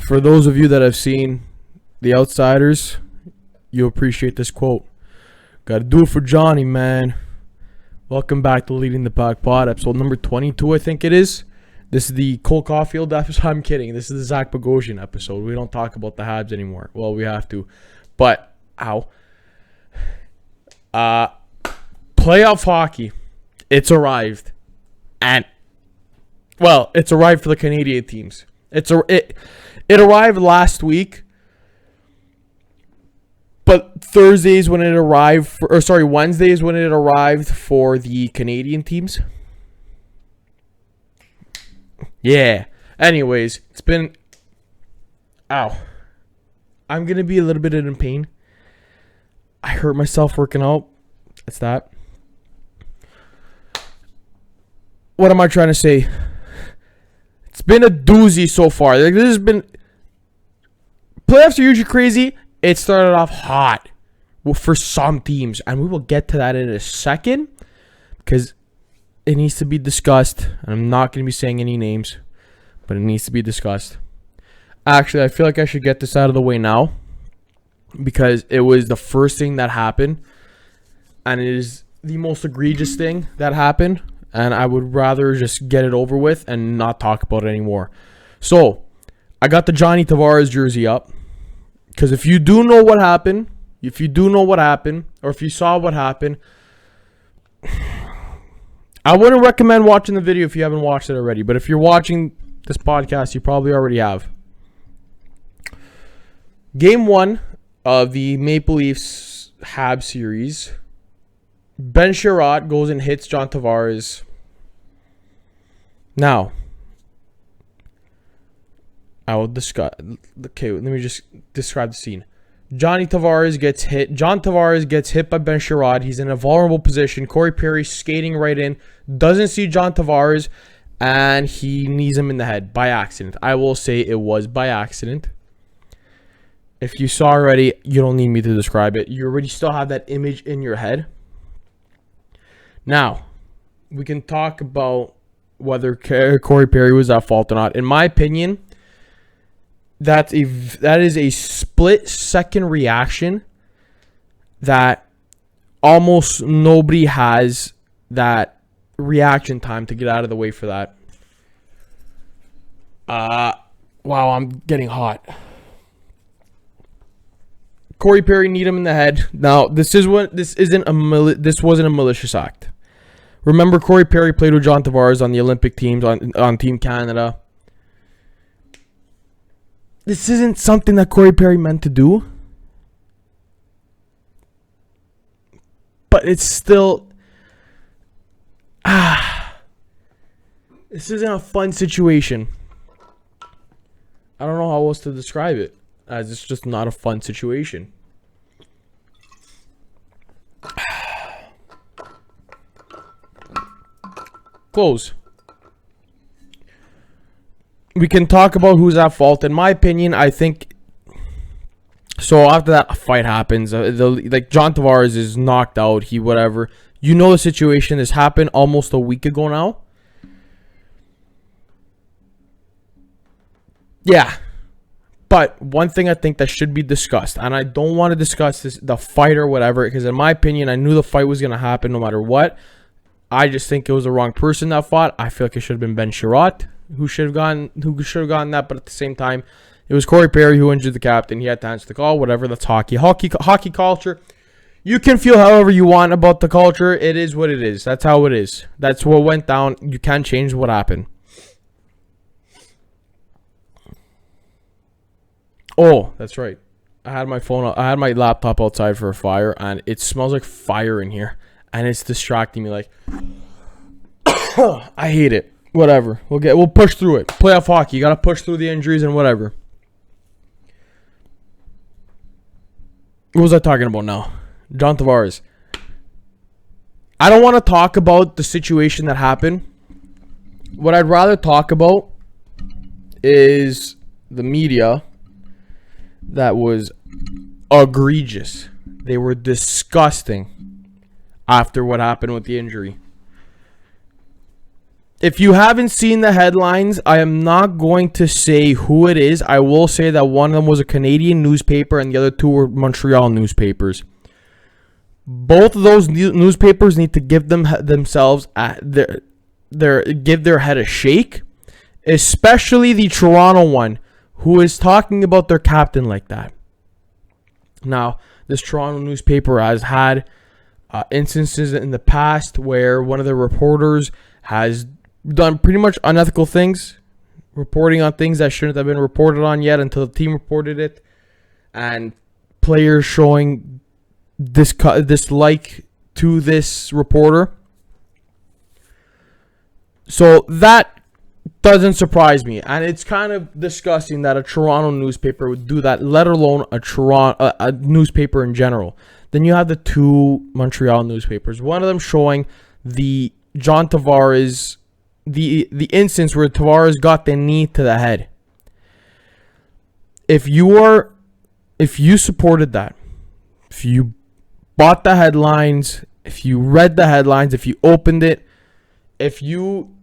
For those of you that have seen The Outsiders, you'll appreciate this quote. Gotta do it for Johnny, man. Welcome back to Leading the Pack Pod, episode number 22, I think it is. This is the Cole Caulfield episode. I'm kidding. This is the Zach Bogosian episode. We don't talk about the Habs anymore. Well, we have to. But, playoff hockey, it's arrived. And, well, it's arrived for the Canadian teams. It arrived last week. But Wednesdays when it arrived for the Canadian teams. Yeah. Anyways, it's been... Ow. I'm going to be a little bit in pain. I hurt myself working out. That's that. What am I trying to say? It's been a doozy so far. This has been... Playoffs are usually crazy. It started off hot for some teams. And we will get to that in a second. Because it needs to be discussed. And I'm not going to be saying any names. But it needs to be discussed. Actually, I feel like I should get this out of the way now. Because it was the first thing that happened. And it is the most egregious thing that happened. And I would rather just get it over with and not talk about it anymore. So, I got the Johnny Tavares jersey up. Because if you do know what happened, or if you saw what happened, I wouldn't recommend watching the video if you haven't watched it already. But if you're watching this podcast, you probably already have. Game 1 of the Maple Leafs Habs series. Ben Sherratt goes and hits John Tavares. Now, I will discuss. Okay, let me just describe the scene. John Tavares gets hit by Ben Sherratt. He's in a vulnerable position. Corey Perry skating right in. Doesn't see John Tavares. And he knees him in the head by accident. I will say it was by accident. If you saw already, you don't need me to describe it. You already still have that image in your head. Now, we can talk about whether Corey Perry was at fault or not. In my opinion, that is a split-second reaction that almost nobody has that reaction time to get out of the way for that. Wow, I'm getting hot. Corey Perry kneed him in the head. Now, this wasn't a malicious act. Remember, Corey Perry played with John Tavares on the Olympic teams on Team Canada. This isn't something that Corey Perry meant to do. But it's still... This isn't a fun situation. I don't know how else to describe it. As it's just not a fun situation. Close. We can talk about who's at fault. In my opinion, I think... So after that fight happens, like John Tavares is knocked out. Whatever. You know the situation. This happened almost a week ago now. Yeah. But one thing I think that should be discussed, and I don't want to discuss the fight or whatever, because in my opinion, I knew the fight was going to happen no matter what. I just think it was the wrong person that fought. I feel like it should have been Ben Sherratt who should have gotten that, but at the same time, it was Corey Perry who injured the captain. He had to answer the call, whatever. That's hockey. Hockey culture. You can feel however you want about the culture. It is what it is. That's how it is. That's what went down. You can't change what happened. Oh, that's right. I had my laptop outside for a fire, and it smells like fire in here, and it's distracting me. Like, I hate it. Whatever. We'll push through it. Playoff hockey. You gotta push through the injuries and whatever. What was I talking about now? John Tavares. I don't want to talk about the situation that happened. What I'd rather talk about is the media. That was egregious. They were disgusting after what happened with the injury. If you haven't seen the headlines, I am not going to say who it is. I will say that one of them was a Canadian newspaper and the other two were Montreal newspapers. Both of those newspapers need to give themselves give their head a shake, especially the Toronto one, who is talking about their captain like that. Now, this Toronto newspaper has had instances in the past where one of the reporters has done pretty much unethical things, reporting on things that shouldn't have been reported on yet until the team reported it, and players showing dislike to this reporter. So that doesn't surprise me, and it's kind of disgusting that a Toronto newspaper would do that, let alone a newspaper in general. Then you have the two Montreal newspapers, one of them showing the John Tavares, the instance where Tavares got the knee to the head. If you supported that, if you bought the headlines, if you read the headlines, if you opened it, if you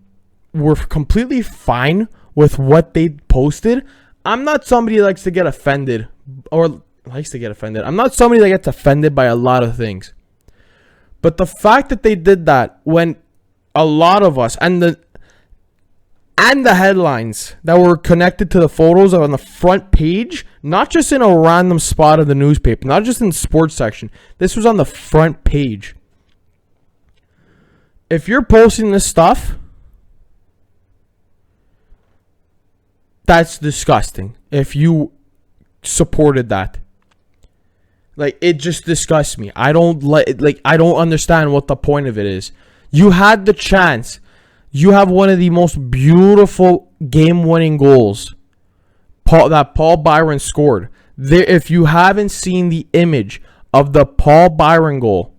were completely fine with what they posted, I'm not somebody that likes to get offended. I'm not somebody that gets offended by a lot of things. But the fact that they did that when a lot of us and the headlines that were connected to the photos on the front page, not just in a random spot of the newspaper, not just in the sports section, this was on the front page. If you're posting this stuff, that's disgusting. If you supported that, like, it just disgusts me. I don't understand what the point of it is. You had the chance. You have one of the most beautiful game-winning goals that Paul Byron scored. There, if you haven't seen the image of the Paul Byron goal,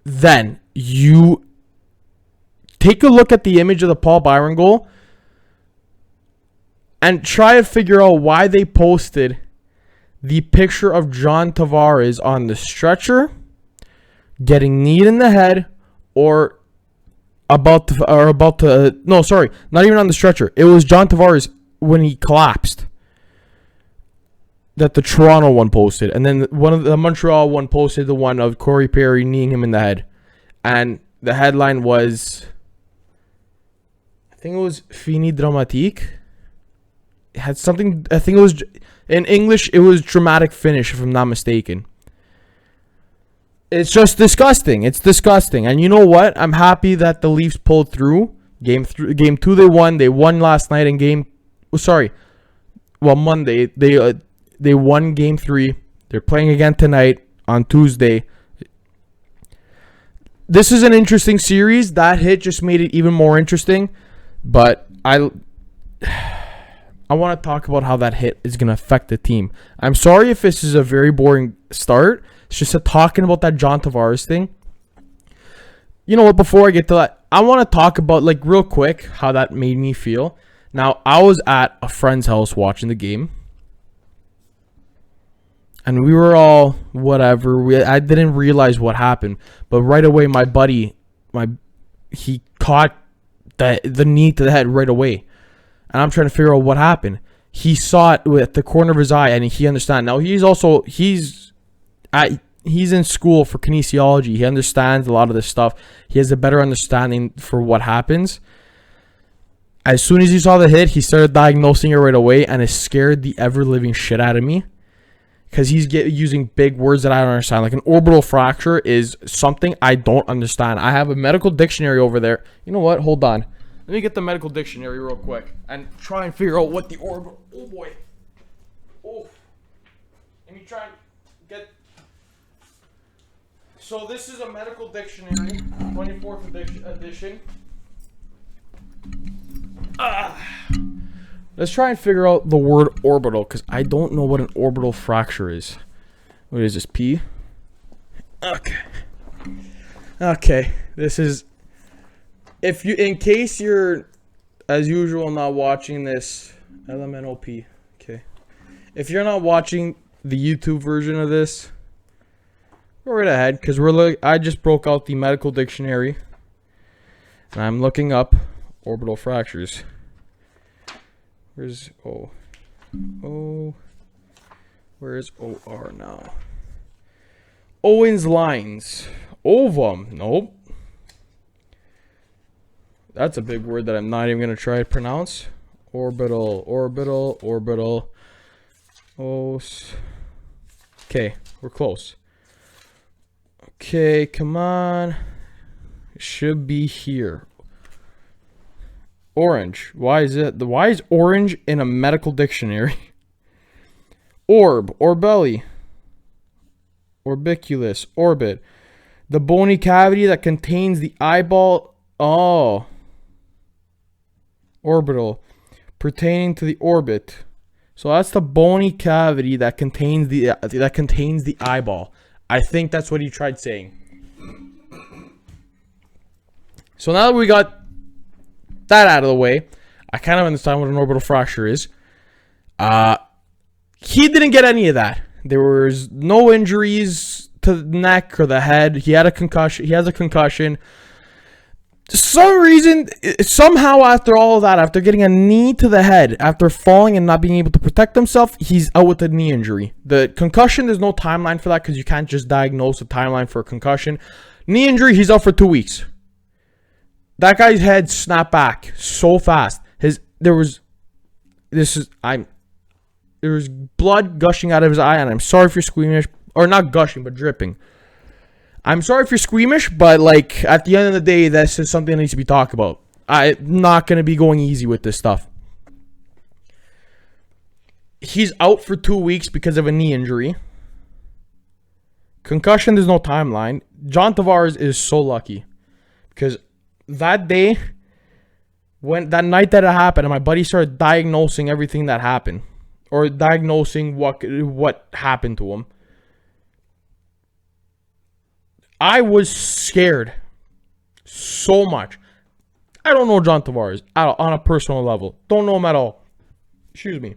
then you take a look at the image of the Paul Byron goal and try to figure out why they posted the picture of John Tavares on the stretcher, getting kneed in the head, or not even on the stretcher. It was John Tavares when he collapsed that the Toronto one posted, and then one of the Montreal one posted the one of Corey Perry kneeing him in the head, and the headline was, I think it was Fini Dramatique. It had something, I think it was, in English, it was dramatic finish, if I'm not mistaken. It's just disgusting. It's disgusting. And you know what? I'm happy that the Leafs pulled through. Game 2 they won. They won last night in Monday. They won game 3. They're playing again tonight on Tuesday. This is an interesting series. That hit just made it even more interesting. But I want to talk about how that hit is going to affect the team. I'm sorry if this is a very boring start. It's just talking about that John Tavares thing. You know what? Before I get to that, I want to talk about, like, real quick how that made me feel. Now, I was at a friend's house watching the game. And we were all whatever. I didn't realize what happened. But right away, my buddy, he caught the knee to the head right away. And I'm trying to figure out what happened. He saw it with the corner of his eye, and he understands. Now, he's in school for kinesiology. He understands a lot of this stuff. He has a better understanding for what happens. As soon as he saw the hit, he started diagnosing it right away, and it scared the ever-living shit out of me. Because he's using big words that I don't understand. Like, an orbital fracture is something I don't understand. I have a medical dictionary over there. You know what? Hold on. Let me get the medical dictionary real quick and try and figure out what the orbital... Oh, boy. Oh. Let me try and get... So this is a medical dictionary, 24th edition. Let's try and figure out the word orbital, because I don't know what an orbital fracture is. What is this, P? Okay. This is... in case you're, as usual, not watching this, LMNOP. Okay. If you're not watching the YouTube version of this, go right ahead, because I just broke out the medical dictionary, And I'm looking up orbital fractures. Where's O? O. Where's OR now? Owen's lines. Ovum. Nope. That's a big word that I'm not even going to try to pronounce. Orbital. Os. Okay, we're close. Okay, come on. It should be here. Orange. Why is orange in a medical dictionary? Orb, orbelly, orbiculus, orbit. The bony cavity that contains the eyeball. Oh. Orbital. Pertaining to the orbit. So that's the bony cavity that contains the eyeball. I think that's what he tried saying. So now that we got that out of the way, I kind of understand what an orbital fracture is. He didn't get any of that. There was no injuries to the neck or the head. He had a concussion. He has a concussion. For some reason, somehow after all of that, after getting a knee to the head, after falling and not being able to protect himself, he's out with a knee injury. The concussion, there's no timeline for that because you can't just diagnose a timeline for a concussion. Knee injury, he's out for 2 weeks. That guy's head snapped back so fast. There was blood gushing out of his eye, and I'm sorry if you're squeamish, or not gushing, but dripping. I'm sorry if you're squeamish, but like at the end of the day, this is something that needs to be talked about. I'm not gonna be going easy with this stuff. He's out for 2 weeks because of a knee injury. Concussion, there's no timeline. John Tavares is so lucky because that day, that night that it happened, and my buddy started diagnosing everything that happened. Or diagnosing what happened to him. I was scared so much. I don't know John Tavares on a personal level. Don't know him at all. Excuse me.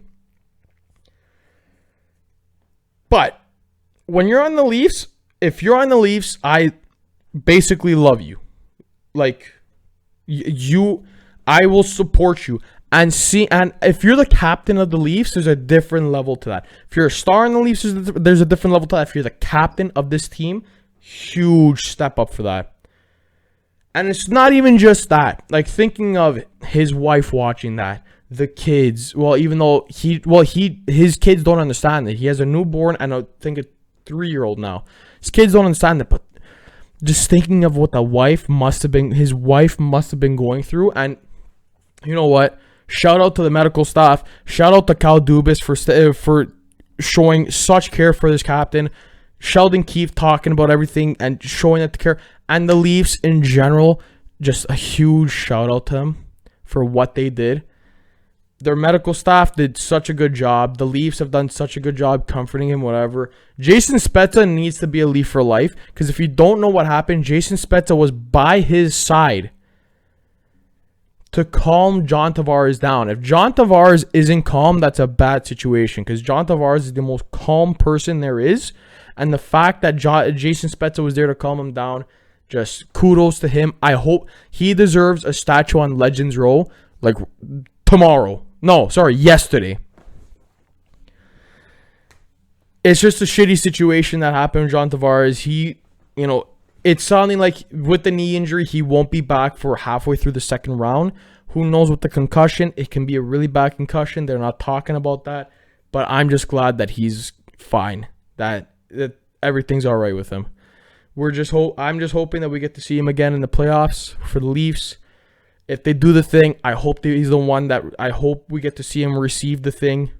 But when you're on the Leafs, if you're on the Leafs, I basically love you. Like, I will support you. And if you're the captain of the Leafs, there's a different level to that. If you're a star in the Leafs, there's a different level to that. If you're the captain of this team, huge step up for that. And it's not even just that. Like, thinking of his wife watching that, the kids. Well, even though his kids don't understand it. He has a newborn and I think a 3-year-old now. His kids don't understand it, but just thinking of what his wife must have been going through. And you know what? Shout out to the medical staff. Shout out to Cal Dubas for showing such care for this captain. Sheldon Keefe talking about everything and showing that the care. And the Leafs in general, just a huge shout out to them for what they did. Their medical staff did such a good job. The Leafs have done such a good job comforting him, whatever. Jason Spezza needs to be a Leaf for life. Because if you don't know what happened, Jason Spezza was by his side to calm John Tavares down. If John Tavares isn't calm, that's a bad situation because John Tavares is the most calm person there is. And the fact that Jason Spezza was there to calm him down, just kudos to him. I hope he deserves a statue on Legends Row like tomorrow. No, sorry, yesterday. It's just a shitty situation that happened with John Tavares. It's sounding like with the knee injury, he won't be back for halfway through the second round. Who knows with the concussion? It can be a really bad concussion. They're not talking about that. But I'm just glad that he's fine. That everything's all right with him. I'm just hoping that we get to see him again in the playoffs for the Leafs. If they do the thing, I hope that he's the one that I hope we get to see him receive the thing.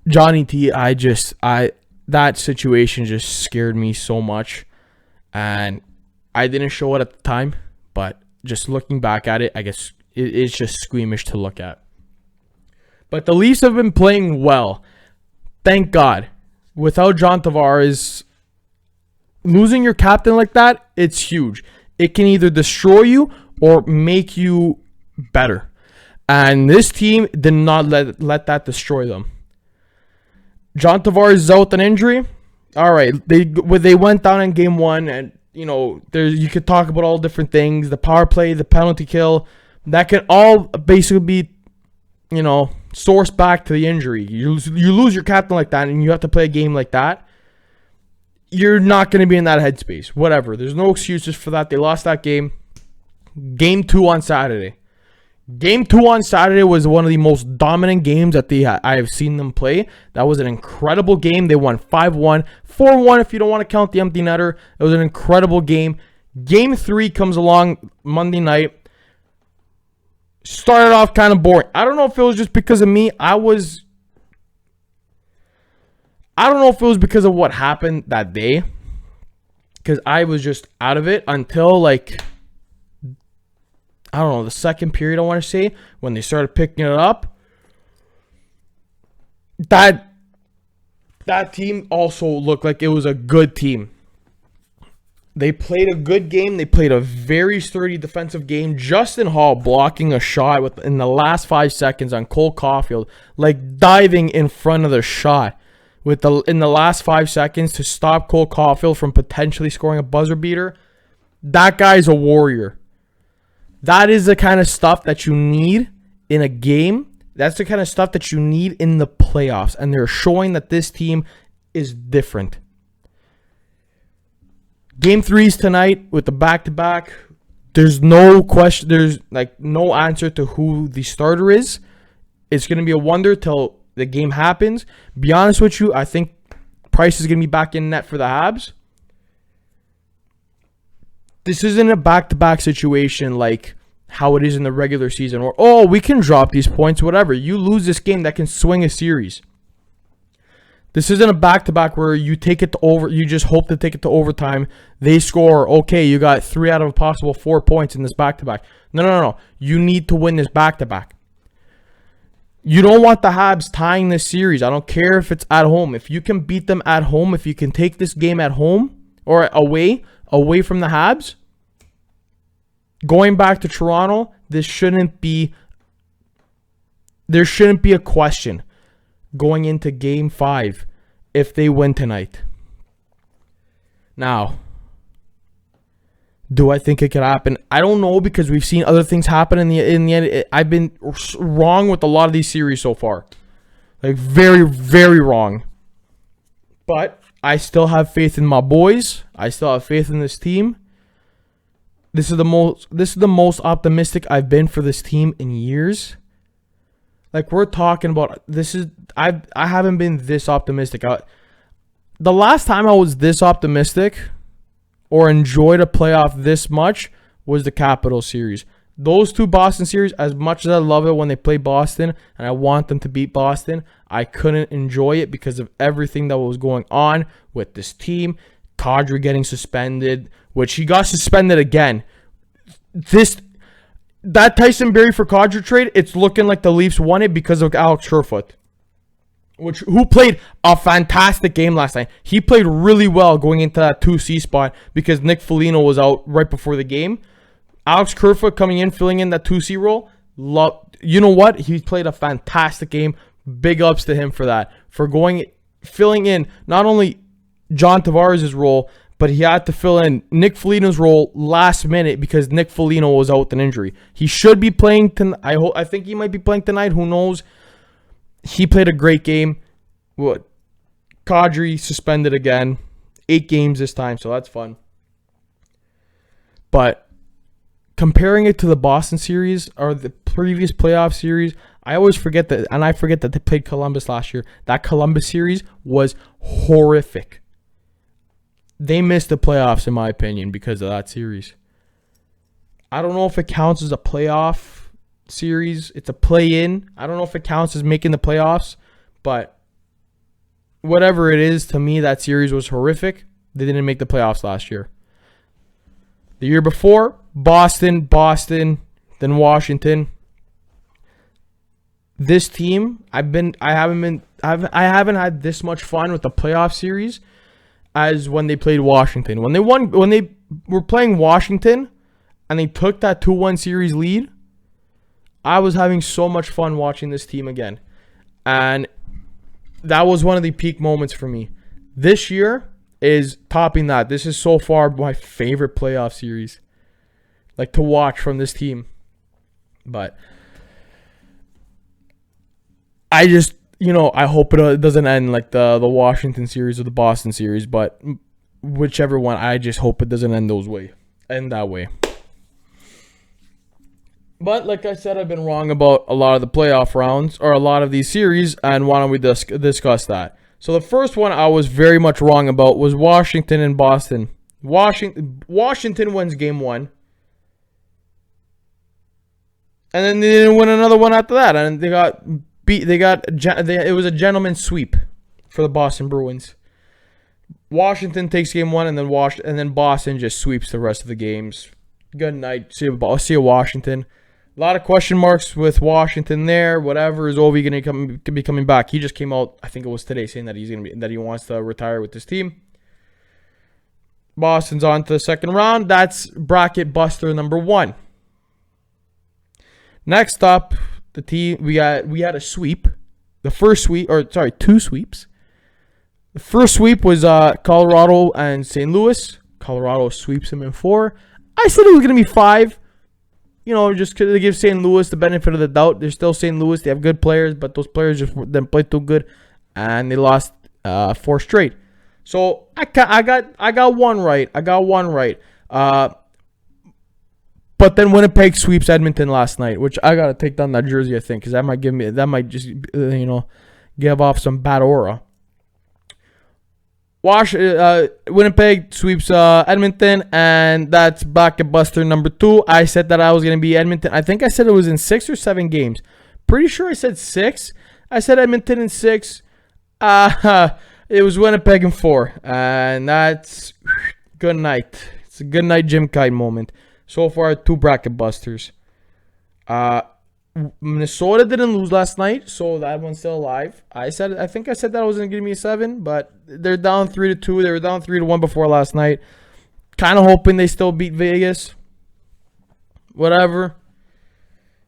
Johnny T, that situation just scared me so much. And I didn't show it at the time, but just looking back at it, I guess it's just squeamish to look at. But the Leafs have been playing well. Thank God. Without John Tavares, losing your captain like that, it's huge. It can either destroy you or make you better. And this team did not let that destroy them. John Tavares is out with an injury. All right, they went down in game one, and you could talk about all different things, the power play, the penalty kill, that can all basically be, sourced back to the injury. You lose your captain like that, and you have to play a game like that. You're not going to be in that headspace. Whatever. There's no excuses for that. They lost that game. Game 2 on Saturday. Game 2 on Saturday was one of the most dominant games that I have seen them play. That was an incredible game. They won 5-1, 4-1 if you don't want to count the empty netter. It was an incredible game. Game 3 comes along Monday night. Started off kind of boring. I don't know if it was just because of me. I don't know if it was because of what happened that day, because I was just out of it until the second period, I want to say, when they started picking it up. That team also looked like it was a good team. They played a good game. They played a very sturdy defensive game. Justin Hall blocking a shot in the last 5 seconds on Cole Caulfield, diving in front of the shot in the last 5 seconds to stop Cole Caulfield from potentially scoring a buzzer beater. That guy's a warrior. That is the kind of stuff that you need in a game. That's the kind of stuff that you need in the playoffs. And they're showing that this team is different. Game 3's tonight with the back-to-back. There's no question. There's no answer to who the starter is. It's going to be a wonder till the game happens. Be honest with you, I think Price is going to be back in net for the Habs. This isn't a back-to-back situation like how it is in the regular season, or, we can drop these points, whatever. You lose this game, that can swing a series. This isn't a back-to-back where you take it to you just hope to take it to overtime. They score, okay, you got 3 out of a possible 4 points in this back-to-back. No. You need to win this back-to-back. You don't want the Habs tying this series. I don't care if it's at home. If you can beat them at home, if you can take this game at home or away from the Habs, going back to Toronto, there shouldn't be a question going into Game 5 if they win tonight. Now, do I think it could happen? I don't know, because we've seen other things happen in the end. I've been wrong with a lot of these series so far. Very, very wrong. But I still have faith in my boys. I still have faith in this team. This is the most optimistic I've been for this team in years. We're talking about I haven't been this optimistic. The last time I was this optimistic or enjoyed a playoff this much was the Capitals series. Those 2 Boston series, as much as I love it when they play Boston and I want them to beat Boston, I couldn't enjoy it because of everything that was going on with this team. Kadri getting suspended, which he got suspended again. That Tyson Barrie for Kadri trade, it's looking like the Leafs won it because of Alex Kerfoot, who played a fantastic game last night. He played really well going into that 2C spot because Nick Foligno was out right before the game. Alex Kerfoot coming in, filling in that 2C role. You know what? He played a fantastic game. Big ups to him for that. For filling in not only John Tavares' role, but he had to fill in Nick Foligno's role last minute because Nick Foligno was out with an injury. He should be playing tonight. I think he might be playing tonight. Who knows? He played a great game. Kadri suspended again. 8 games this time, so that's fun. But comparing it to the Boston series or the previous playoff series, I always forget that, and I forget that they played Columbus last year. That Columbus series was horrific. They missed the playoffs, in my opinion, because of that series. I don't know if it counts as a playoff series. It's a play-in. I don't know if it counts as making the playoffs, but whatever it is, to me, that series was horrific. They didn't make the playoffs last year. The year before, Boston, then Washington. This team, I haven't had this much fun with the playoff series as when they played Washington. When they were playing Washington and they took that 2-1 series lead, I was having so much fun watching this team again. And that was one of the peak moments for me. This year, is topping that. This is so far my favorite playoff series, like, to watch from this team. But I just, I hope it doesn't end like the Washington series or the Boston series, but whichever one, I just hope it doesn't end that way. But like I said, I've been wrong about a lot of the playoff rounds or a lot of these series, and why don't we discuss that? So the first one I was very much wrong about was Washington and Boston. Washington wins game 1. And then they didn't win another one after that, and they got beat. It was a gentleman's sweep for the Boston Bruins. Washington takes game 1, and then Boston just sweeps the rest of the games. Good night. See you, Washington. A lot of question marks with Washington there. Whatever, is Ovi going to be coming back? He just came out, I think it was today, saying that he wants to retire with this team. Boston's on to the second round. That's bracket buster number 1. Next up, the team we had a sweep. The first sweep, two sweeps. The first sweep was Colorado and St. Louis. Colorado sweeps them in 4. I said it was going to be 5. Just because they give St. Louis the benefit of the doubt. They're still St. Louis. They have good players, but those players just didn't play too good, and they lost 4 straight. So I got one right. But then Winnipeg sweeps Edmonton last night, which I gotta take down that jersey, I think, because that might just give off some bad aura. Winnipeg sweeps Edmonton, and that's bracket buster number 2. I said that I was going to be Edmonton. I think I said it was in 6 or 7 games. Pretty sure I said 6. I said Edmonton in 6. It was Winnipeg in 4. And that's good night. It's a good night Jim Kite moment. So far, 2 bracket busters. Minnesota didn't lose last night, so that one's still alive. I think I said that I was going to give me a 7, but they're down 3-2. They were down 3-1 before last night. Kind of hoping they still beat Vegas. Whatever.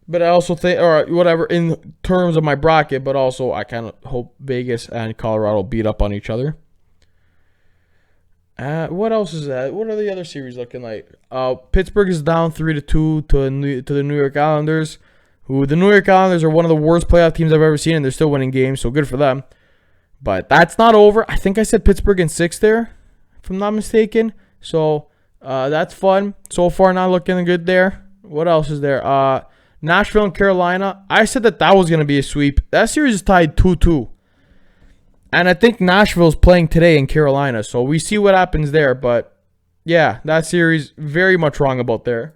But I also think, or whatever, in terms of my bracket, but also I kind of hope Vegas and Colorado beat up on each other. What else is that? What are the other series looking like? Pittsburgh is down 3-2 to the New York Islanders. The New York Islanders are one of the worst playoff teams I've ever seen, and they're still winning games, so good for them. But that's not over. I think I said Pittsburgh in 6 there, if I'm not mistaken. So that's fun. So far, not looking good there. What else is there? Nashville and Carolina. I said that was going to be a sweep. That series is tied 2-2. And I think Nashville's playing today in Carolina, so we see what happens there. But, yeah, that series, very much wrong about there.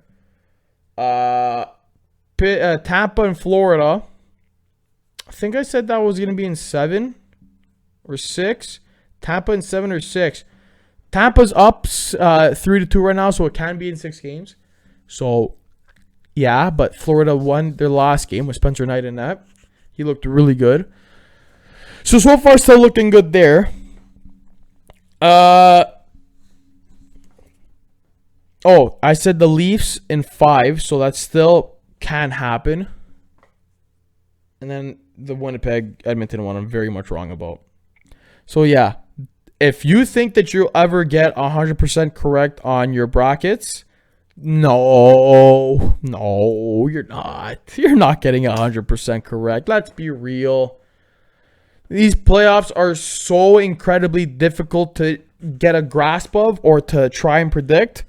Tampa and Florida. I think I said that was going to be in 7 or 6. Tampa in 7 or 6. Tampa's up 3-2 right now, so it can be in 6 games. So, yeah, but Florida won their last game with Spencer Knight in that. He looked really good. So far, still looking good there. I said the Leafs in 5, so that still can happen. And then the Winnipeg Edmonton one I'm very much wrong about. So yeah, if you think that you'll ever get 100% correct on your brackets, no, you're not. You're not getting 100% correct. Let's be real. These playoffs are so incredibly difficult to get a grasp of or to try and predict.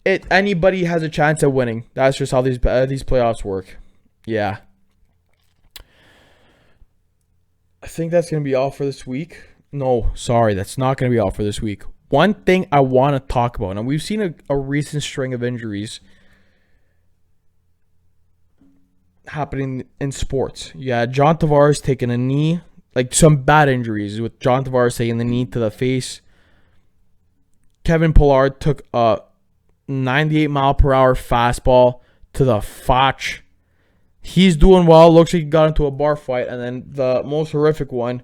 Anybody has a chance at winning. That's just how these playoffs work. Yeah. I think that's going to be all for this week. No, sorry, that's not going to be all for this week. One thing I want to talk about, and we've seen a recent string of injuries happening in sports. Yeah, John Tavares taking a knee, like some bad injuries with John Tavares taking the knee to the face. Kevin Pillar took a 98-mile-per-hour fastball to the fotch. He's doing well. Looks like he got into a bar fight. And then the most horrific one,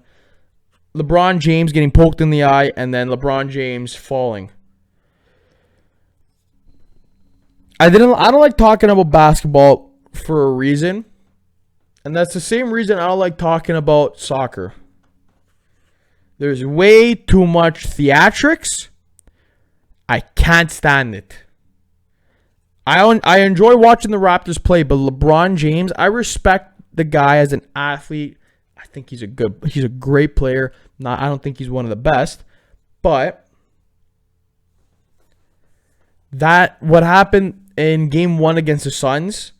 LeBron James getting poked in the eye and then LeBron James falling. I don't like talking about basketball for a reason. And that's the same reason I don't like talking about soccer. There's way too much theatrics. I can't stand it. I enjoy watching the Raptors play, but LeBron James, I respect the guy as an athlete. I think he's a great player. I don't think he's one of the best, but what happened in game 1 against the Suns,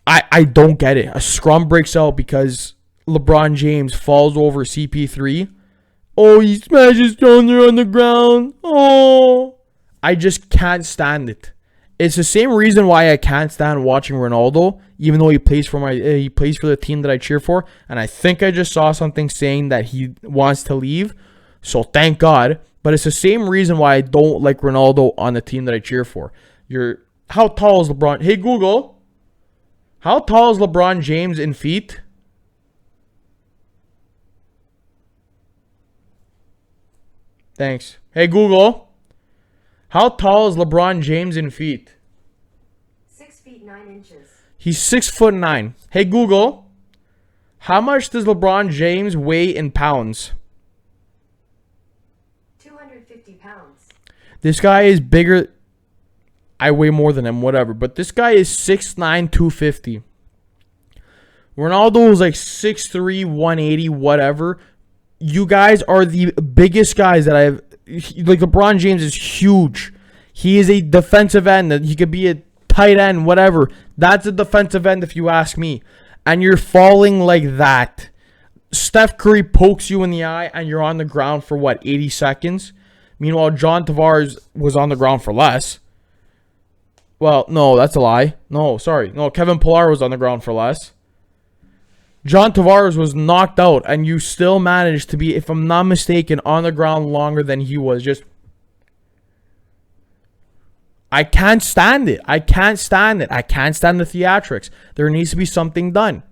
I don't get it. A scrum breaks out because LeBron James falls over CP3. Oh, he smashes down there on the ground. Oh, I just can't stand it. It's the same reason why I can't stand watching Ronaldo, even though he plays for the team that I cheer for. And I think I just saw something saying that he wants to leave. So thank God. But it's the same reason why I don't like Ronaldo on the team that I cheer for. How tall is LeBron? Hey Google, how tall is LeBron James in feet? Thanks. Hey Google, how tall is LeBron James in feet? 6 feet 9 inches. He's 6'9". Hey Google, how much does LeBron James weigh in pounds? 250 pounds. This guy is bigger. I weigh more than him, whatever. But this guy is 6'9", 250. Ronaldo is like 6'3", 180, whatever. You guys are the biggest guys that I've... Like, LeBron James is huge. He is a defensive end. He could be a tight end, whatever. That's a defensive end if you ask me. And you're falling like that. Steph Curry pokes you in the eye and you're on the ground for, 80 seconds? Meanwhile, John Tavares was on the ground for less. Well, no, that's a lie. No, sorry. No, Kevin Pillar was on the ground for less. John Tavares was knocked out, and you still managed to be, if I'm not mistaken, on the ground longer than he was. I can't stand it. I can't stand it. I can't stand the theatrics. There needs to be something done.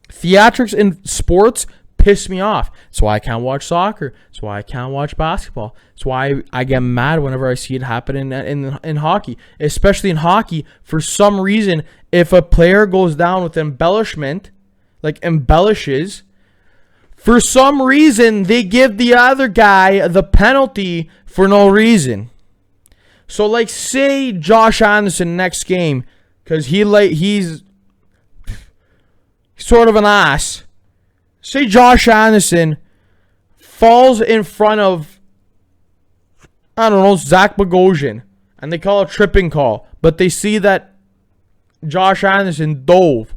Theatrics in sports piss me off. That's why I can't watch soccer. That's why I can't watch basketball. That's why I get mad whenever I see it happen in hockey. Especially in hockey, for some reason, if a player goes down with embellishment, like embellishes, for some reason, they give the other guy the penalty for no reason. So, like, say Josh Anderson next game, because he's sort of an ass. Say Josh Anderson falls in front of, I don't know, Zach Bogosian, and they call a tripping call, but they see that Josh Anderson dove.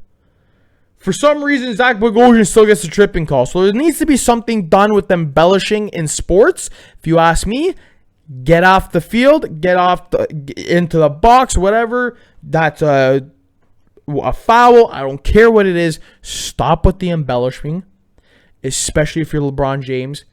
For some reason, Zach Bogosian still gets a tripping call. So there needs to be something done with embellishing in sports. If you ask me, get off the field, into the box, whatever. That's a foul. I don't care what it is. Stop with the embellishing, especially if you're LeBron James.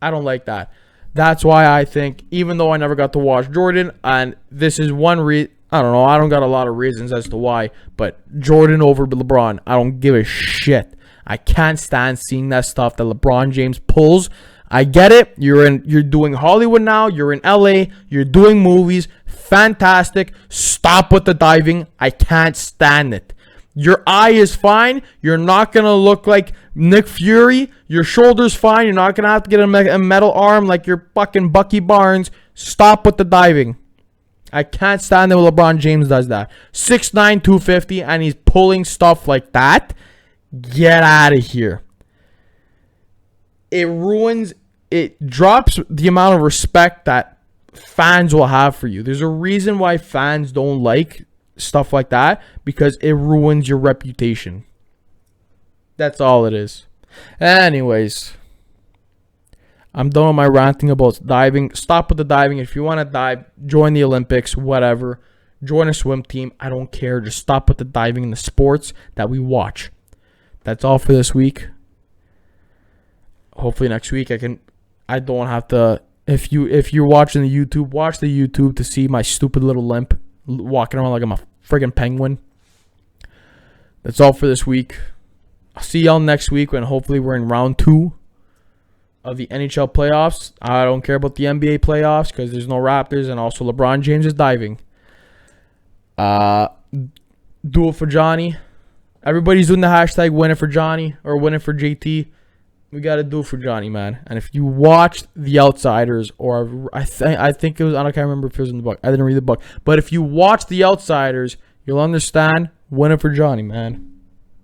I don't like that. That's why I think, even though I never got to watch Jordan, and this is one reason, I don't know, I don't got a lot of reasons as to why, but Jordan over LeBron, I don't give a shit. I can't stand seeing that stuff that LeBron James pulls. I get it. You're doing Hollywood now. You're in LA. You're doing movies. Fantastic. Stop with the diving. I can't stand it. Your eye is fine. You're not going to look like Nick Fury. Your shoulder's fine. You're not going to have to get a metal arm like you're fucking Bucky Barnes. Stop with the diving. I can't stand it when LeBron James does that. 6'9", 250, and he's pulling stuff like that. Get out of here. It drops the amount of respect that fans will have for you. There's a reason why fans don't like stuff like that, because it ruins your reputation. That's all it is. Anyways, I'm done with my ranting about diving. Stop with the diving. If you want to dive, join the Olympics, whatever. Join a swim team. I don't care. Just stop with the diving in the sports that we watch. That's all for this week. Hopefully next week I don't have to. If you're watching the YouTube, watch the YouTube to see my stupid little limp walking around like I'm a friggin' penguin. That's all for this week. I'll see y'all next week when hopefully we're in round 2 of the NHL playoffs. I don't care about the NBA playoffs because there's no Raptors, and also LeBron James is diving. Do it for Johnny. Everybody's doing the hashtag win it for Johnny or win it for JT. We got to do it for Johnny, man. And if you watched The Outsiders, or I think it was, I can't remember if it was in the book. I didn't read the book. But if you watch The Outsiders, you'll understand. Win it for Johnny, man.